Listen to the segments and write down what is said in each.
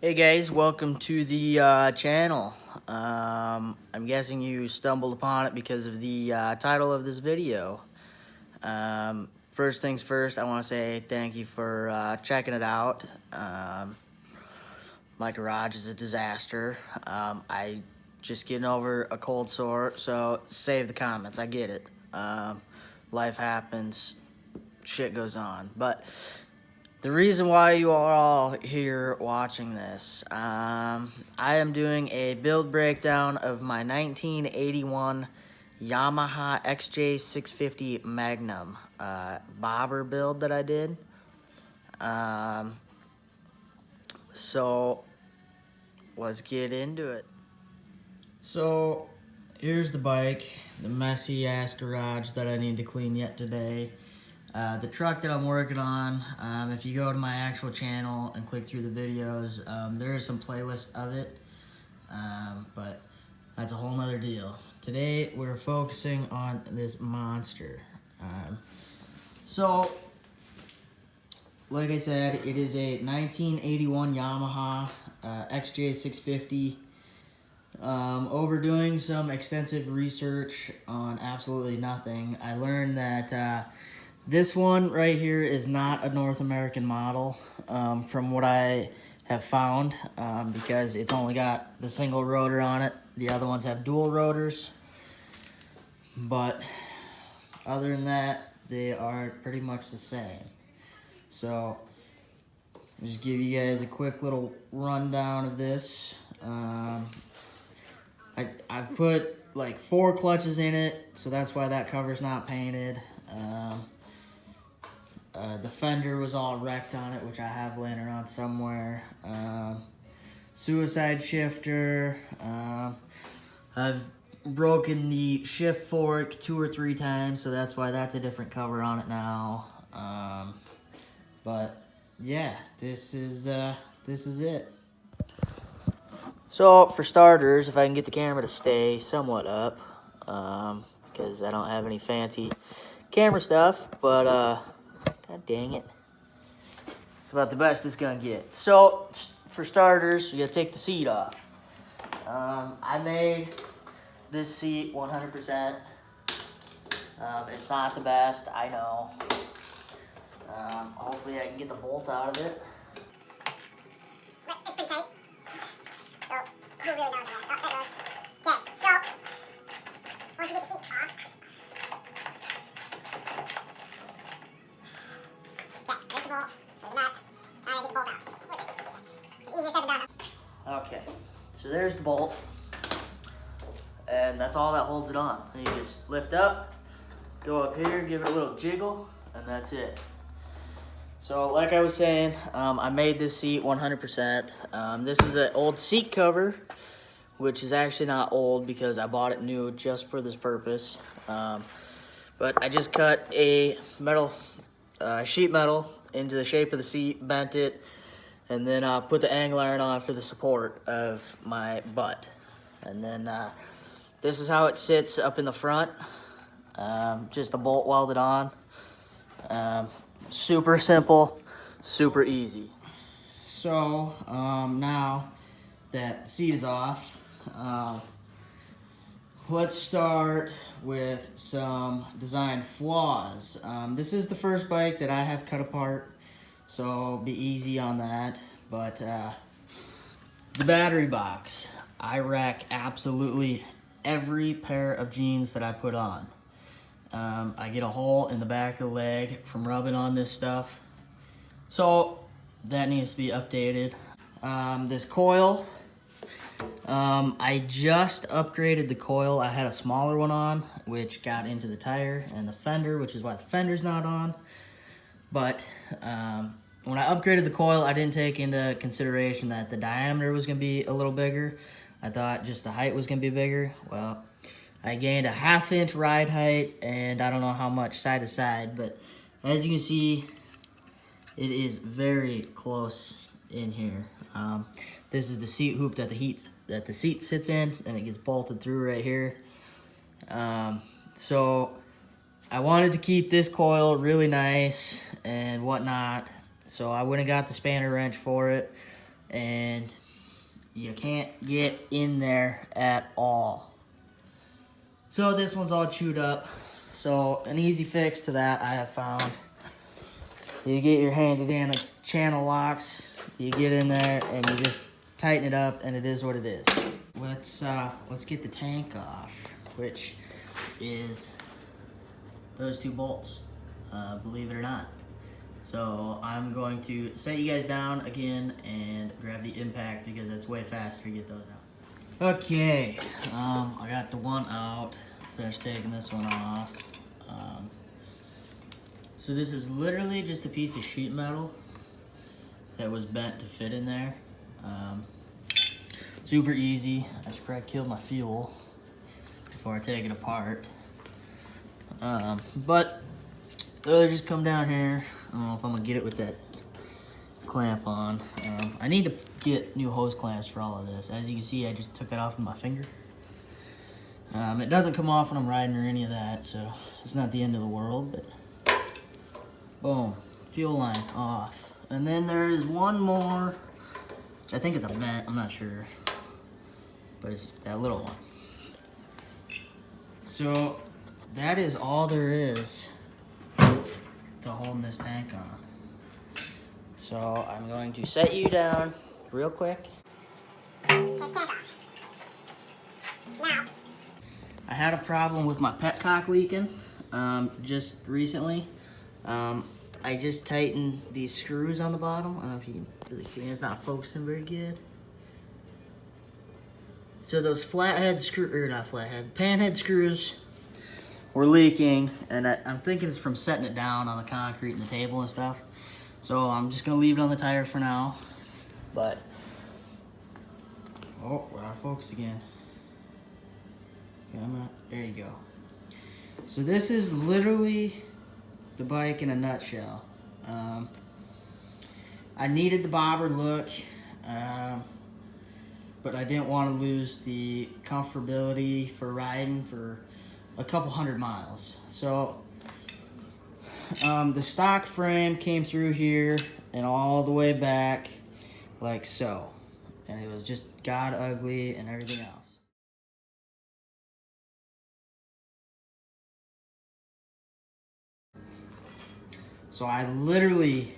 Hey guys, welcome to the channel. I'm guessing you stumbled upon it because of the title of this video. First things first, I want to say thank you for checking it out. My garage is a disaster. I just getting over a cold sore, so save the comments. I get it. Life happens, shit goes on, but the reason why you are all here watching this, I am doing a build breakdown of my 1981 Yamaha XJ650 Magnum bobber build that I did. So let's get into it. So here's the bike, the messy ass garage that I need to clean yet today. The truck that I'm working on, if you go to my actual channel and click through the videos, there is some playlist of it, but that's a whole nother deal. Today we're focusing on this monster. So, like I said, it is a 1981 Yamaha XJ650. Overdoing some extensive research on absolutely nothing, I learned that this one right here is not a North American model, from what I have found, because it's only got the single rotor on it. The other ones have dual rotors, but other than that, they are pretty much the same. So, I'll just give you guys a quick little rundown of this. I've put like 4 clutches in it, so that's why that cover's not painted. The fender was all wrecked on it, which I have laying around somewhere. Suicide shifter. I've broken the shift fork 2 or 3 times, so that's why that's a different cover on it now. But yeah, this is it. So for starters, if I can get the camera to stay somewhat up, because I don't have any fancy camera stuff, but god dang it, it's about the best it's gonna get. So for starters, you gotta take the seat off. I made this seat 100%. It's not the best, I know. Hopefully I can get the bolt out of it. It's pretty tight. So, who really knows that? Oh, there it goes. Okay, so, once you get the seat off. Okay, there's the bolt. There's the nut. Now I get the bolt out. It's easier said than done. Okay, so there's the bolt. And that's all that holds it on. And you just lift up, go up here, give it a little jiggle, and that's it. So like I was saying, I made this seat 100%. This is an old seat cover, which is actually not old because I bought it new just for this purpose. But I just cut a metal, sheet metal into the shape of the seat, bent it, and then put the angle iron on for the support of my butt. And then this is how it sits up in the front. Just a bolt welded on. Super simple, super easy. So now that the seat is off, let's start with some design flaws. This is the first bike that I have cut apart, so be easy on that. But the battery box, I wreck absolutely every pair of jeans that I put on. I get a hole in the back of the leg from rubbing on this stuff. So that needs to be updated. This coil, I just upgraded the coil. I had a smaller one on, which got into the tire and the fender, which is why the fender's not on. But when I upgraded the coil, I didn't take into consideration that the diameter was gonna be a little bigger. I thought just the height was gonna be bigger. Well, I gained a 1/2 inch ride height, and I don't know how much side to side, but as you can see, it is very close in here. This is the seat hoop that the seat sits in, and it gets bolted through right here. So I wanted to keep this coil really nice and whatnot, so I went and got the spanner wrench for it. and you can't get in there at all. So this one's all chewed up. So an easy fix to that I have found. You get your handy dandy channel locks, you get in there and you just tighten it up, and it is what it is. Let's get the tank off, which is those two bolts, believe it or not. So I'm going to set you guys down again and grab the impact because it's way faster to get those out. Okay, I got the one out, finished taking this one off. So this is literally just a piece of sheet metal that was bent to fit in there. Super easy. I should probably kill my fuel before I take it apart. But just come down here. I don't know if I'm gonna get it with that clamp on. I need to get new hose clamps for all of this. As you can see, I just took that off with my finger. It doesn't come off when I'm riding or any of that, so it's not the end of the world, but boom, fuel line off. And then there is one more, which I think it's a vent, I'm not sure, but it's that little one. So that is all there is to holding this tank on. So I'm going to set you down real quick. Take tank off. Now. I had a problem with my petcock leaking just recently. I just tightened these screws on the bottom. I don't know if you can really see it. It's not focusing very good. So those flathead screw, or not flathead, panhead screws were leaking, and I'm thinking it's from setting it down on the concrete and the table and stuff. So I'm just gonna leave it on the tire for now. But, oh, we're out of focus again. Come on, there you go. So this is literally the bike in a nutshell. I needed the bobber look, but I didn't want to lose the comfortability for riding for a couple hundred miles. So the stock frame came through here and all the way back like so, and it was just god ugly and everything else. So I literally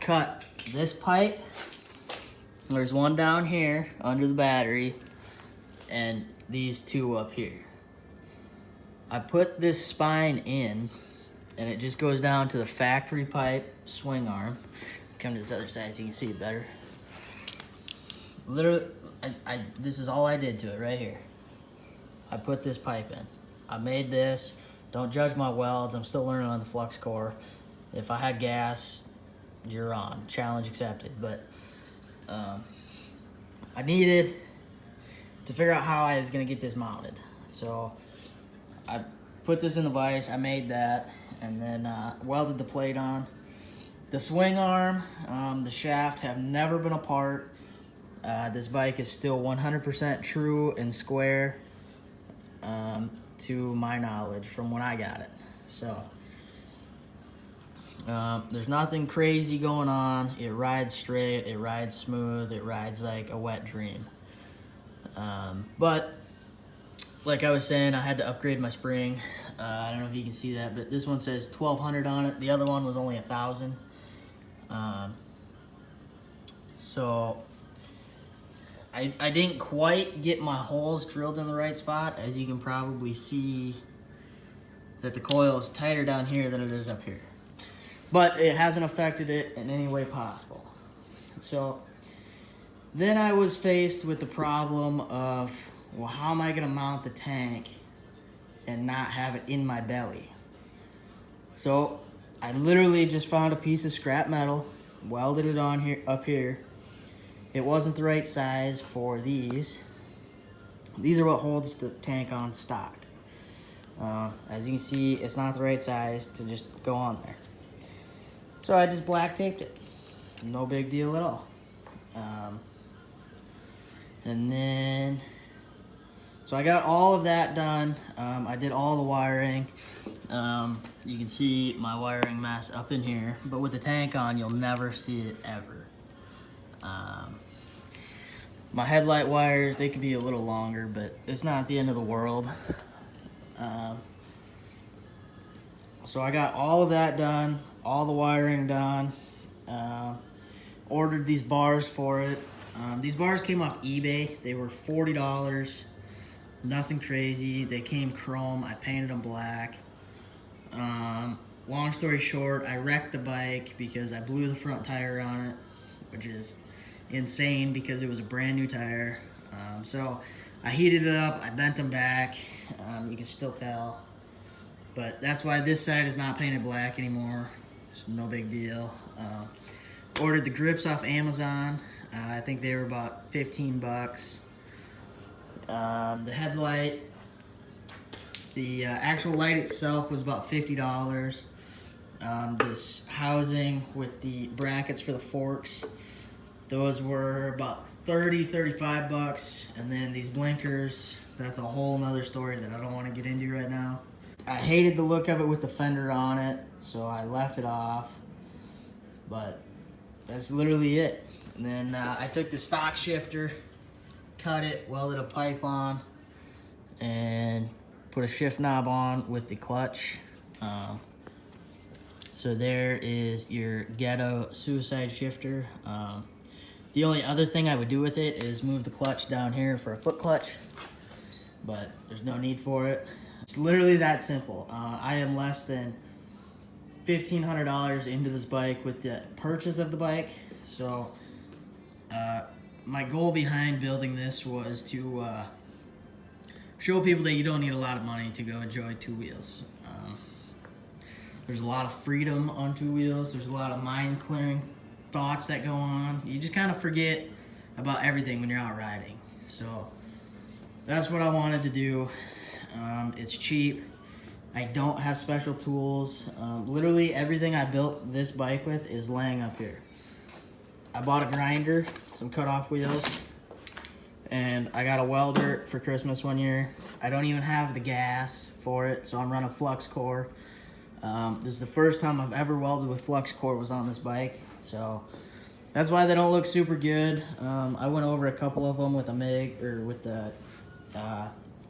cut this pipe. There's one down here under the battery and these two up here. I put this spine in and it just goes down to the factory pipe swing arm. Come to this other side so you can see it better. Literally, this is all I did to it right here. I put this pipe in. I made this. Don't judge my welds. I'm still learning on the flux core. If I had gas, you're on. Challenge accepted. But I needed to figure out how I was going to get this mounted. So I put this in the vise. I made that and then welded the plate on. The swing arm, the shaft have never been apart. This bike is still 100% true and square to my knowledge from when I got it. So there's nothing crazy going on. It rides straight, it rides smooth, it rides like a wet dream. But like I was saying, I had to upgrade my spring. I don't know if you can see that, but this one says 1200 on it. The other one was only 1000. So I didn't quite get my holes drilled in the right spot. As you can probably see that the coil is tighter down here than it is up here. But it hasn't affected it in any way possible. So then I was faced with the problem of, well, how am I gonna mount the tank and not have it in my belly? So I literally just found a piece of scrap metal, welded it on here, up here. It wasn't the right size for these. These are what holds the tank on stock. As you can see, it's not the right size to just go on there. So I just black taped it. No big deal at all. And then, so I got all of that done. I did all the wiring. You can see my wiring mess up in here, but with the tank on, you'll never see it ever. My headlight wires, they could be a little longer, but it's not the end of the world. So I got all of that done, all the wiring done. Ordered these bars for it. These bars came off eBay. They were $40. Nothing crazy. They came chrome. I painted them black. Long story short, I wrecked the bike because I blew the front tire on it, which is insane because it was a brand new tire. So I heated it up. I bent them back. You can still tell. But that's why this side is not painted black anymore. It's no big deal. Ordered the grips off Amazon. I think they were about 15 bucks. The headlight, the actual light itself was about $50. This housing with the brackets for the forks, those were about 35 bucks. And then these blinkers, that's a whole nother story that I don't want to get into right now. I hated the look of it with the fender on it, so I left it off. But that's literally it. And then I took the stock shifter, cut it, welded a pipe on, and put a shift knob on with the clutch. So there is your ghetto suicide shifter. The only other thing I would do with it is move the clutch down here for a foot clutch, but there's no need for it. It's literally that simple. I am less than $1,500 into this bike with the purchase of the bike. So my goal behind building this was to show people that you don't need a lot of money to go enjoy two wheels. There's a lot of freedom on two wheels. There's a lot of mind clearing thoughts that go on. You just kind of forget about everything when you're out riding. So that's what I wanted to do. It's cheap. I don't have special tools. Literally everything I built this bike with is laying up here. I bought a grinder, some cut-off wheels, and I got a welder for Christmas one year. I don't even have the gas for it, so I'm running flux core. This is the first time I've ever welded with flux core was on this bike, so that's why they don't look super good. I went over a couple of them with a MIG or with the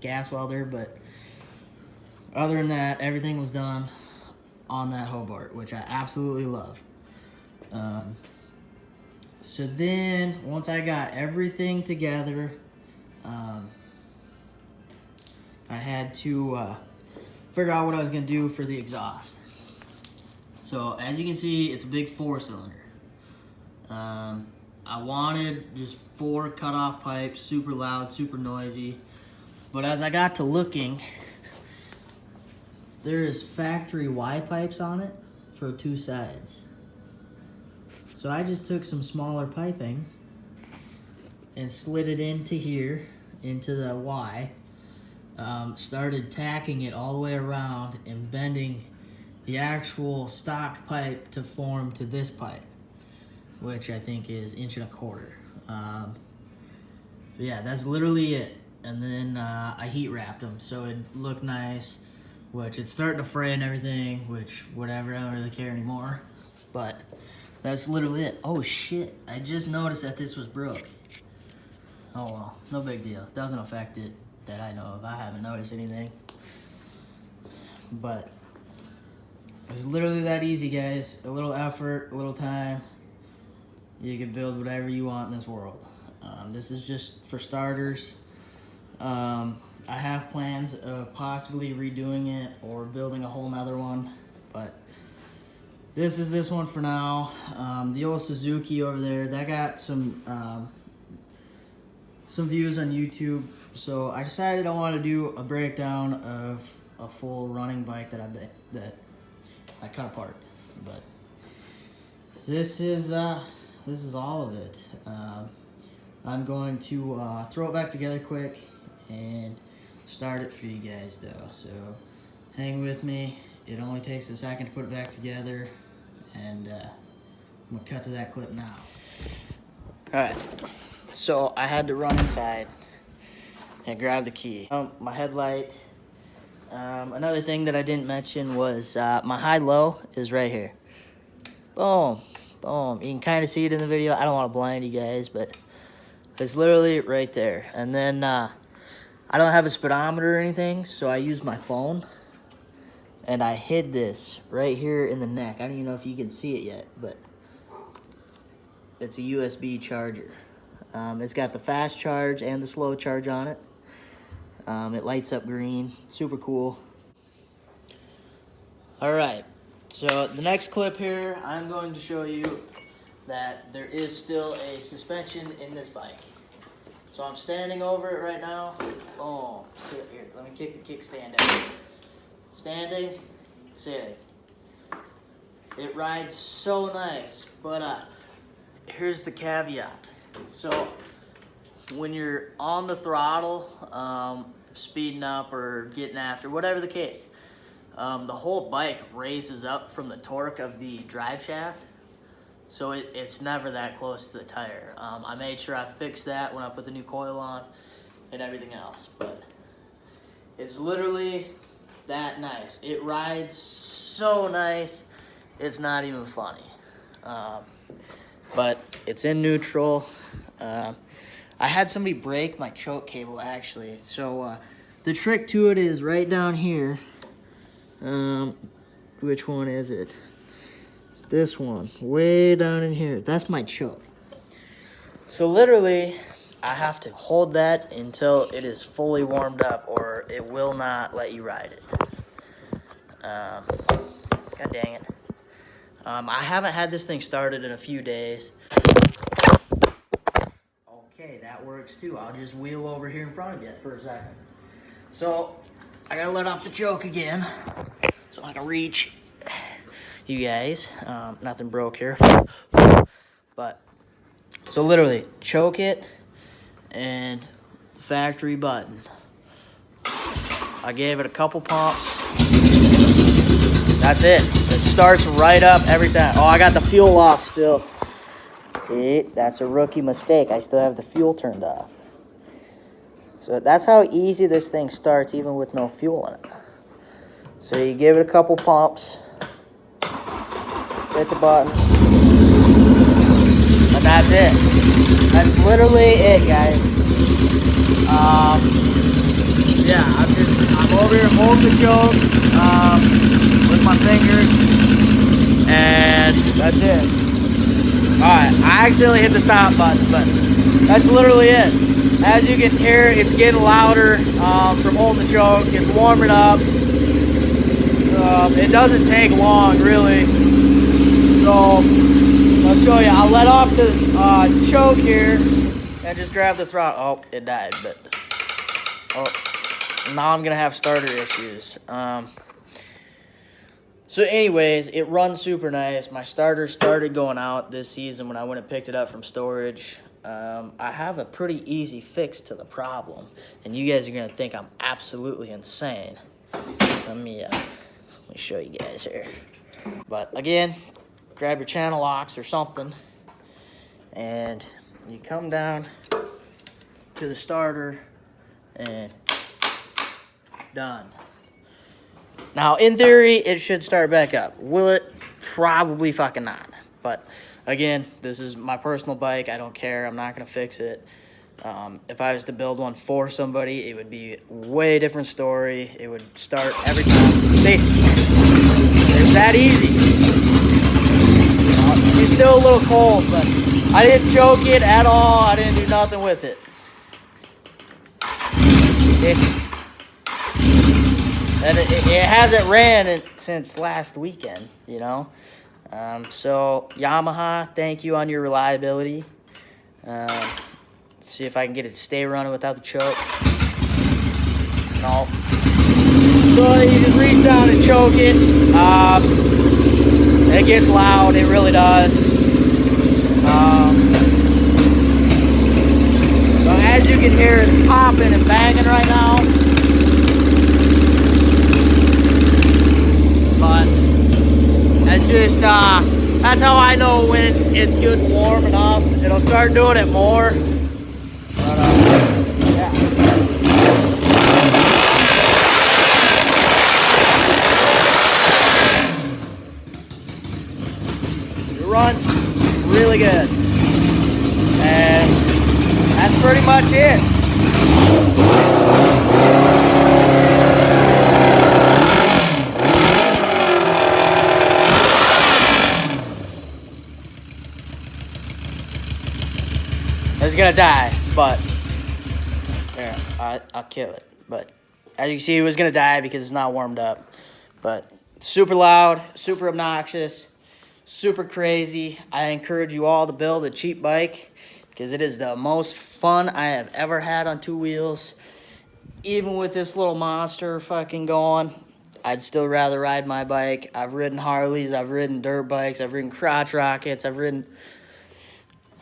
gas welder, but other than that, everything was done on that Hobart, which I absolutely love. So then, once I got everything together, I had to figure out what I was going to do for the exhaust. So, as you can see, it's a big 4-cylinder. I wanted just 4 cut-off pipes, super loud, super noisy. But as I got to looking, there is factory Y pipes on it for 2 sides. So I just took some smaller piping and slid it into here, into the Y. Started tacking it all the way around and bending the actual stock pipe to form to this pipe, which I think is 1.25 inches. Yeah, that's literally it. And then I heat wrapped them so it looked nice, which it's starting to fray and everything, which whatever, I don't really care anymore. But that's literally it. Oh shit, I just noticed that this was broke. Oh well, no big deal. Doesn't affect it that I know of. I haven't noticed anything. But it's literally that easy, guys. A little effort, a little time. You can build whatever you want in this world. This is just for starters. I have plans of possibly redoing it or building a whole nother one, but this is this one for now. The old Suzuki over there, that got some views on YouTube, so I decided I want to do a breakdown of a full running bike that I cut apart. But this is all of it. I'm going to throw it back together quick and start it for you guys though, so hang with me. It only takes a second to put it back together, and I'm gonna cut to that clip now. Alright, so I had to run inside and grab the key. My headlight. Another thing that I didn't mention was my high-low is right here. Boom, boom. You can kind of see it in the video. I don't want to blind you guys, but It's literally right there. And then I don't have a speedometer or anything, so I use my phone. And I hid this right here in the neck. I don't even know if you can see it yet, but it's a USB charger. It's got the fast charge and the slow charge on it. It lights up green. Super cool. All right, so the next clip here, I'm going to show you that there is still a suspension in this bike. So I'm standing over it right now. Oh, sit here. Let me kick the kickstand out. Standing, sitting. It rides so nice, but here's the caveat. So when you're on the throttle, speeding up or getting after, whatever the case, the whole bike raises up from the torque of the drive shaft, so it's never that close to the tire. I made sure I fixed that when I put the new coil on and everything else, but it's literally that nice. It rides so nice, it's not even funny. But it's in neutral. I had somebody break my choke cable actually, so the trick to it is right down here. Which one is it? This one, way down in here. That's my choke. So literally, I have to hold that until it is fully warmed up, or it will not let you ride it. God dang it. I haven't had this thing started in a few days. Okay, that works too. I'll just wheel over here in front of you for a second. So, I gotta let off the choke again, so I can reach you guys. Nothing broke here. But, so literally, choke it, and factory button. I gave it a couple pumps. That's it. It starts right up every time. Oh, I got the fuel off still. See, that's a rookie mistake. I still have the fuel turned off. So that's how easy this thing starts, even with no fuel in it. So you give it a couple pumps, hit the button, and that's it. That's literally it, guys. Yeah, I'm over here holding the choke with my fingers, and that's it. Alright, I accidentally hit the stop button, but that's literally it. As you can hear, it's getting louder from holding the choke. It's warming up. It doesn't take long, really. So, I'll show you. I'll let off the choke here and just grab the throttle. Oh, it died, but... Oh, now I'm going to have starter issues. So anyways, it runs super nice. My starter started going out this season when I went and picked it up from storage. I have a pretty easy fix to the problem, and you guys are gonna think I'm absolutely insane. Let me show you guys here. But again, grab your channel locks or something, and you come down to the starter, and done. Now, in theory, it should start back up. Will it? Probably fucking not. But, again, this is my personal bike. I don't care. I'm not going to fix it. If I was to build one for somebody, it would be a way different story. It would start every time. See? It's that easy. She's still a little cold, but I didn't choke it at all. I didn't do nothing with it. And it hasn't ran since last weekend, you know. So, Yamaha, thank you on your reliability. Let's see if I can get it to stay running without the choke. No. So, you just reach down and choke it. It gets loud, it really does. So, as you can hear, it's popping and banging right now. But that's just that's how I know when it's good and warm enough. It'll start doing it more. But yeah. It runs really good. And that's much it. It's gonna die, but yeah, I'll kill it. But as you can see, it was gonna die because it's not warmed up. But super loud, super obnoxious, super crazy. I encourage you all to build a cheap bike because it is the most fun I have ever had on two wheels. Even with this little monster fucking going, I'd still rather ride my bike. I've ridden Harleys, I've ridden dirt bikes, I've ridden crotch rockets, I've ridden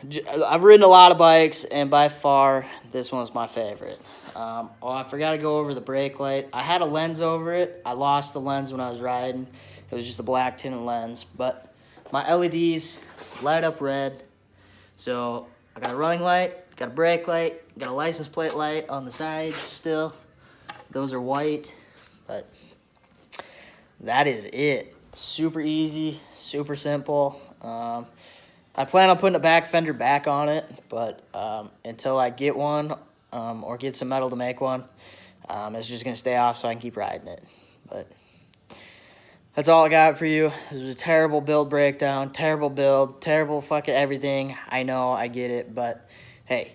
a lot of bikes, and by far, this one's my favorite. Oh, I forgot to go over the brake light. I had a lens over it. I lost the lens when I was riding. It was just a black tinted lens, but my LEDs light up red. So I got a running light, got a brake light, got a license plate light on the sides still. Those are white, but that is it. Super easy, super simple. I plan on putting the back fender back on it, but until I get one or get some metal to make one, it's just going to stay off so I can keep riding it. But that's all I got for you. This was a terrible build breakdown, terrible build, terrible fucking everything. I know, I get it, but hey,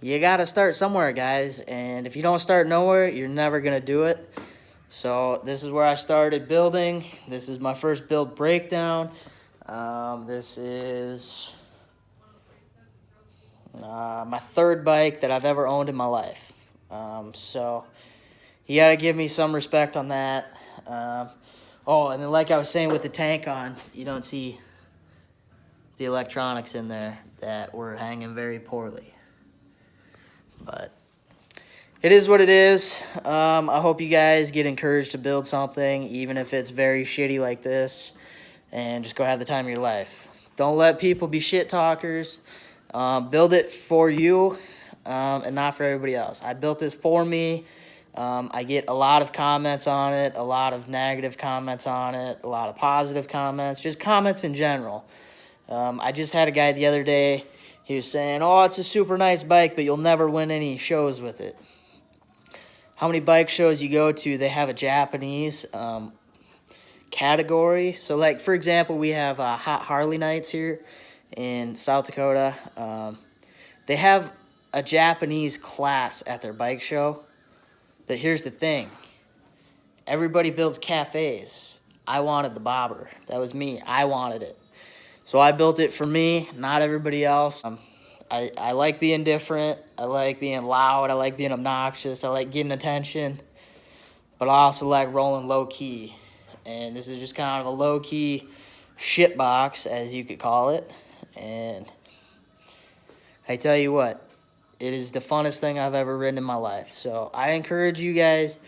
you got to start somewhere, guys. And if you don't start nowhere, you're never going to do it. So this is where I started building. This is my first build breakdown. This is my third bike that I've ever owned in my life. So you got to give me some respect on that. Oh, and then like I was saying with the tank on, you don't see the electronics in there that were hanging very poorly. But it is what it is. I hope you guys get encouraged to build something, even if it's very shitty like this. And just go have the time of your life. Don't let people be shit talkers. Build it for you and not for everybody else. I built this for me. I get a lot of comments on it, a lot of negative comments on it, a lot of positive comments, just comments in general. I just had a guy the other day. He was saying, oh, it's a super nice bike, but you'll never win any shows with it. How many bike shows you go to, they have a Japanese category. So like, for example, we have Hot Harley Nights here in South Dakota. They have a Japanese class at their bike show. But here's the thing. Everybody builds cafes. I wanted the bobber. That was me. I wanted it. So I built it for me, not everybody else. I like being different. I like being loud. I like being obnoxious. I like getting attention. But I also like rolling low key. And this is just kind of a low-key shit box, as you could call it. And I tell you what, it is the funnest thing I've ever ridden in my life. So I encourage you guys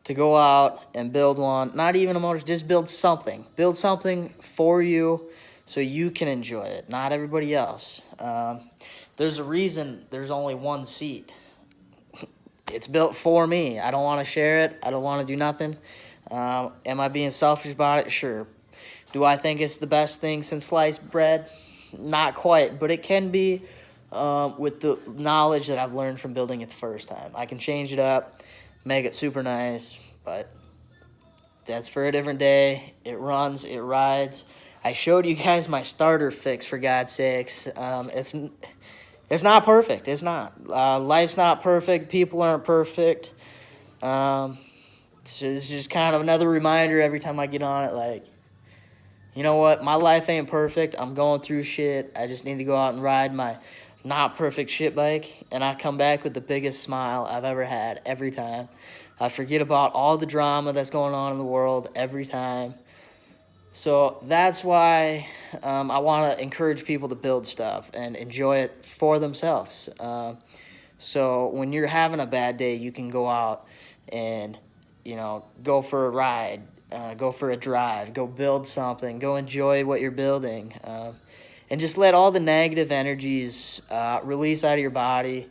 to go out and build one. Not even a motor, just build something. Build something for you so you can enjoy it, not everybody else. There's a reason there's only one seat. It's built for me. I don't want to share it. I don't want to do nothing. Am I being selfish about it? Sure. Do I think it's the best thing since sliced bread? Not quite, but it can be with the knowledge that I've learned from building it the first time. I can change it up, make it super nice, but that's for a different day. It runs, it rides. I showed you guys my starter fix, for God's sakes. It's not perfect. It's not. Life's not perfect. People aren't perfect. It's just kind of another reminder every time I get on it, like, you know what? My life ain't perfect. I'm going through shit. I just need to go out and ride my not perfect shit bike, and I come back with the biggest smile I've ever had every time. I forget about all the drama that's going on in the world every time. So that's why I want to encourage people to build stuff and enjoy it for themselves. So when you're having a bad day, you can go out and, you know, go for a ride, go for a drive, go build something, go enjoy what you're building, and just let all the negative energies release out of your body,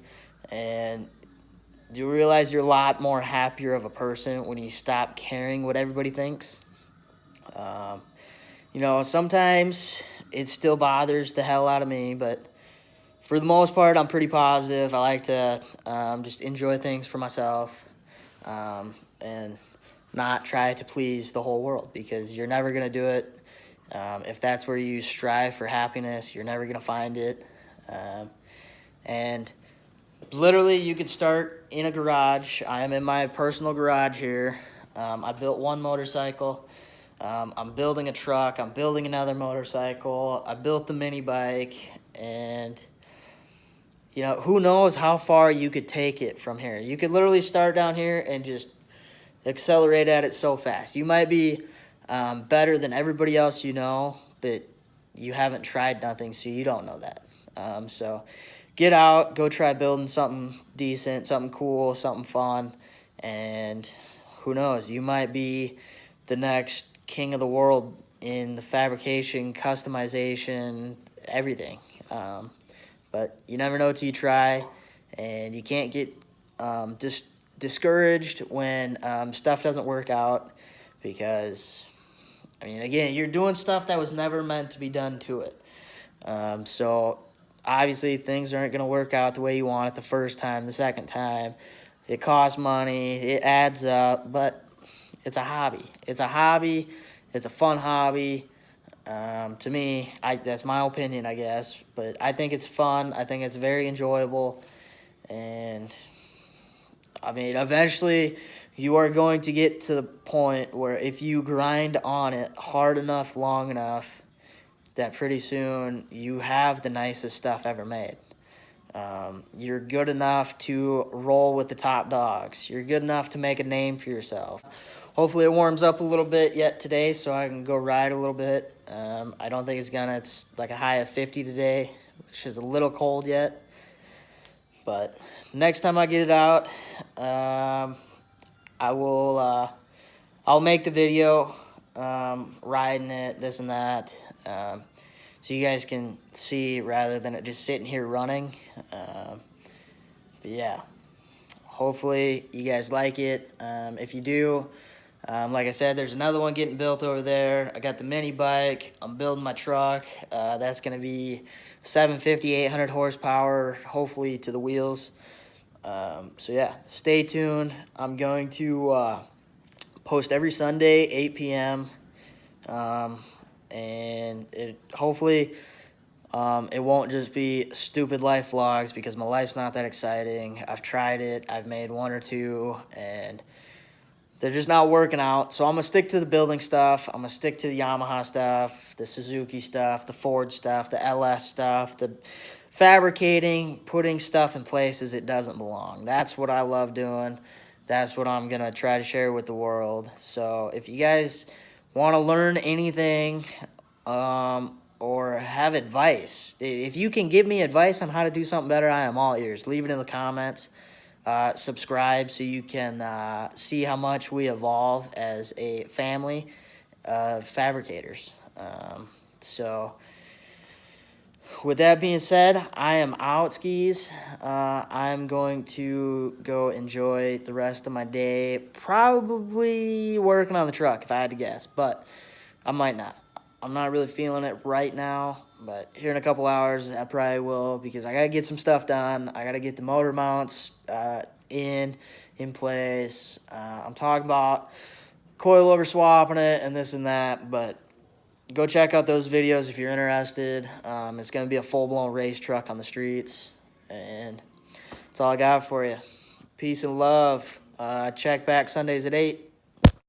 and you realize you're a lot more happier of a person when you stop caring what everybody thinks. You know, sometimes it still bothers the hell out of me, but for the most part, I'm pretty positive. I like to just enjoy things for myself and not try to please the whole world, because you're never going to do it. If that's where you strive for happiness, you're never going to find it. And literally, you could start in a garage. I am in my personal garage here. I built one motorcycle. I'm building a truck. I'm building another motorcycle. I built the mini bike. And, you know, who knows how far you could take it from here. You could literally start down here and just accelerate at it so fast. You might be better than everybody else you know, but you haven't tried nothing, so you don't know that. So get out, go try building something decent, something cool, something fun, and who knows, you might be the next king of the world in the fabrication, customization, everything. But you never know till you try, and you can't get discouraged when stuff doesn't work out, because, I mean, again, you're doing stuff that was never meant to be done to it. So obviously things aren't going to work out the way you want it the first time, the second time. It costs money, it adds up, but it's a hobby. It's a hobby. It's a fun hobby. To me, that's my opinion, I guess, but I think it's fun. I think it's very enjoyable, and I mean, eventually you are going to get to the point where if you grind on it hard enough, long enough, that pretty soon you have the nicest stuff ever made. You're good enough to roll with the top dogs. You're good enough to make a name for yourself. Hopefully it warms up a little bit yet today so I can go ride a little bit. I don't think it's like a high of 50 today, which is a little cold yet. But next time I get it out, I'll make the video riding it, this and that, so you guys can see rather than it just sitting here running. But yeah, hopefully you guys like it. If you do, like I said, there's another one getting built over there. I got the mini bike. I'm building my truck. That's going to be 750, 800 horsepower, hopefully to the wheels. So yeah, stay tuned. I'm going to post every Sunday, 8 p.m. And hopefully it won't just be stupid life vlogs, because my life's not that exciting. I've tried it. I've made one or two, and they're just not working out. So I'm going to stick to the building stuff. I'm going to stick to the Yamaha stuff, the Suzuki stuff, the Ford stuff, the LS stuff, the fabricating, putting stuff in places it doesn't belong. That's what I love doing. That's what I'm going to try to share with the world. So if you guys want to learn anything or have advice, if you can give me advice on how to do something better, I am all ears. Leave it in the comments. Subscribe so you can see how much we evolve as a family of fabricators. So with that being said, I am out, skis. I'm going to go enjoy the rest of my day, probably working on the truck if I had to guess, but I might not. I'm not really feeling it right now, but here in a couple hours I probably will, because I got to get some stuff done. I got to get the motor mounts in place. I'm talking about coilover swapping it and this and that, but go check out those videos if you're interested. It's going to be a full-blown race truck on the streets, and that's all I got for you. Peace and love. Check back Sundays at 8.